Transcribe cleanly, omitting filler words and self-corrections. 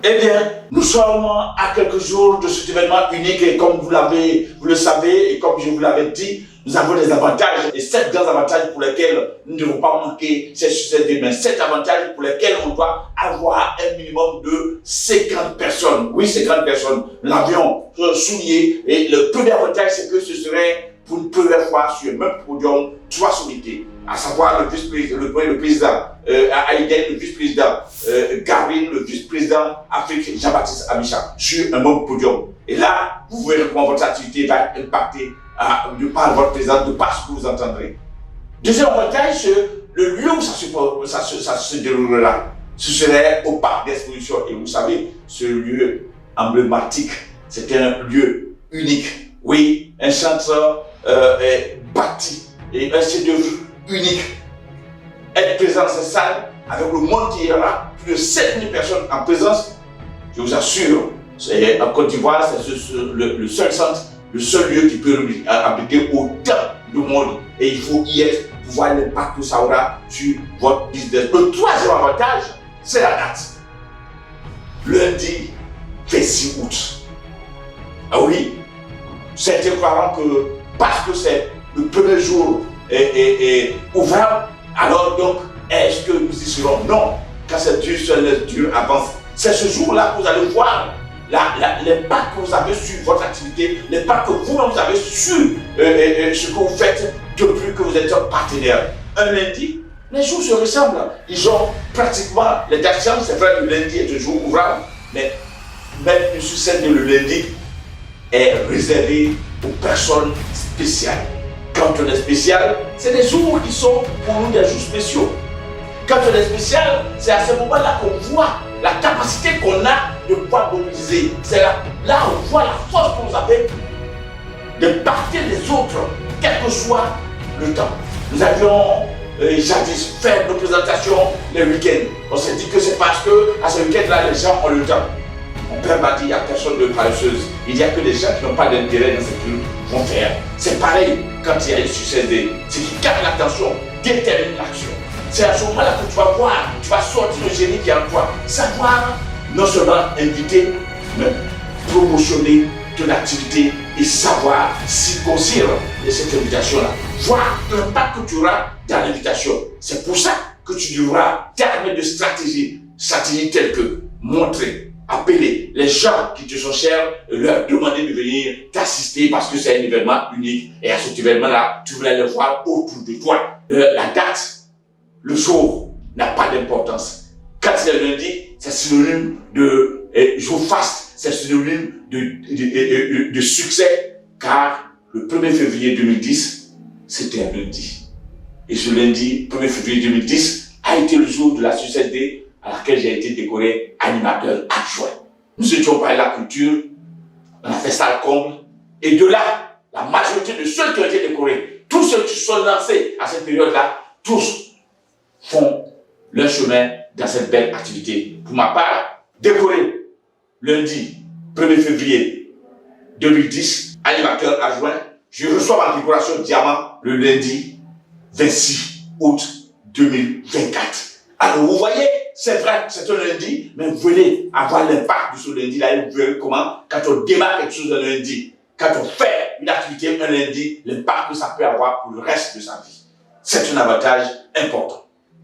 Eh bien, nous sommes à quelques jours de cet événement unique et comme vous le savez et comme je vous l'avais dit, nous avons des avantages et 7 grands avantages pour lesquels nous ne devons pas manquer ces succès, mais 7 avantages pour lesquels on doit avoir un minimum de 50 personnes. Oui, 50 personnes. Nous l'avions souligné et le premier avantage, c'est que ce serait pour une première fois sur le même podium 3 sommités, à savoir le vice-président, le président Haïdel, le vice-président Gavin, le vice-président Afrique Jean-Baptiste Amicha, sur un même podium. Et là, vous verrez comment votre activité va être impactée de par votre présence, de par ce que vous entendrez. Deuxième avantage, le lieu où ça se déroulera, ce serait au parc d'exposition. Et vous savez, ce lieu emblématique, c'est un lieu unique. Oui, un centre bâti et un chef-d'œuvre unique. Être présent dans cette salle avec le monde qui y aura, plus de 7000 personnes en présence, je vous assure, en Côte d'Ivoire, c'est le seul centre, le seul lieu qui peut abriter autant de monde. Et il faut y être pour voir l'impact que ça aura sur votre business. Le troisième avantage, c'est la date. Lundi 26 août. Ah oui, certains croiront que parce que c'est le premier jour ouvrable, alors donc est-ce que nous y serons? Non, quand c'est Dieu seul, Dieu avance. C'est ce jour-là que vous allez voir l'impact que vous avez sur votre activité, l'impact que vous-même vous avez sur ce que vous faites depuis que vous êtes un partenaire. Un lundi, les jours se ressemblent. Ils ont pratiquement les dates changent. C'est vrai, le lundi est un jour ouvrable, mais même une succès de le lundi est réservé aux personnes spéciales. Quand on est spécial, c'est des jours qui sont pour nous des jours spéciaux. Quand on est spécial, c'est à ce moment-là qu'on voit la capacité qu'on a de pouvoir mobiliser. C'est là on voit la force que vous avez de partir des autres, quel que soit le temps. Nous avions jadis fait nos présentations les week-ends. On s'est dit que c'est parce que à ce week-end-là, les gens ont le temps. Mon père m'a dit, il n'y a personne de paresseuse. Il n'y a que des gens qui n'ont pas d'intérêt dans ce qu'ils vont faire. C'est pareil quand il y a une succès. Ce qui capte l'attention détermine l'action. C'est à ce moment-là que tu vas voir, tu vas sortir le génie qui est en toi. Savoir non seulement inviter, mais promotionner ton activité et savoir circoncire de cette invitation-là. Voir l'impact que tu auras dans l'invitation. C'est pour ça que tu devras t'armer de stratégies telles que montrer, appeler les gens qui te sont chers, leur demander de venir t'assister parce que c'est un événement unique. Et à cet événement-là, tu voulais le voir autour de toi. La date, le jour n'a pas d'importance. Quand c'est lundi, c'est synonyme de jour faste, c'est synonyme de succès, car le 1er février 2010, c'était un lundi. Et ce lundi, 1er février 2010, a été le jour de la Success Day à laquelle j'ai été décoré animateur adjoint. Nous étions par la culture, on a fait ça à comble, et de là, la majorité de ceux qui ont été décorés, tous ceux qui sont lancés à cette période-là, tous font leur chemin dans cette belle activité. Pour ma part, décoré lundi 1er février 2010, animateur adjoint, je reçois ma décoration diamant le lundi 26 août 2024. Alors vous voyez, c'est vrai, c'est un lundi, mais vous venez avoir l'impact de ce lundi-là et vous verrez comment, quand on démarre quelque chose un lundi, quand on fait une activité un lundi, l'impact que ça peut avoir pour le reste de sa vie. C'est un avantage important.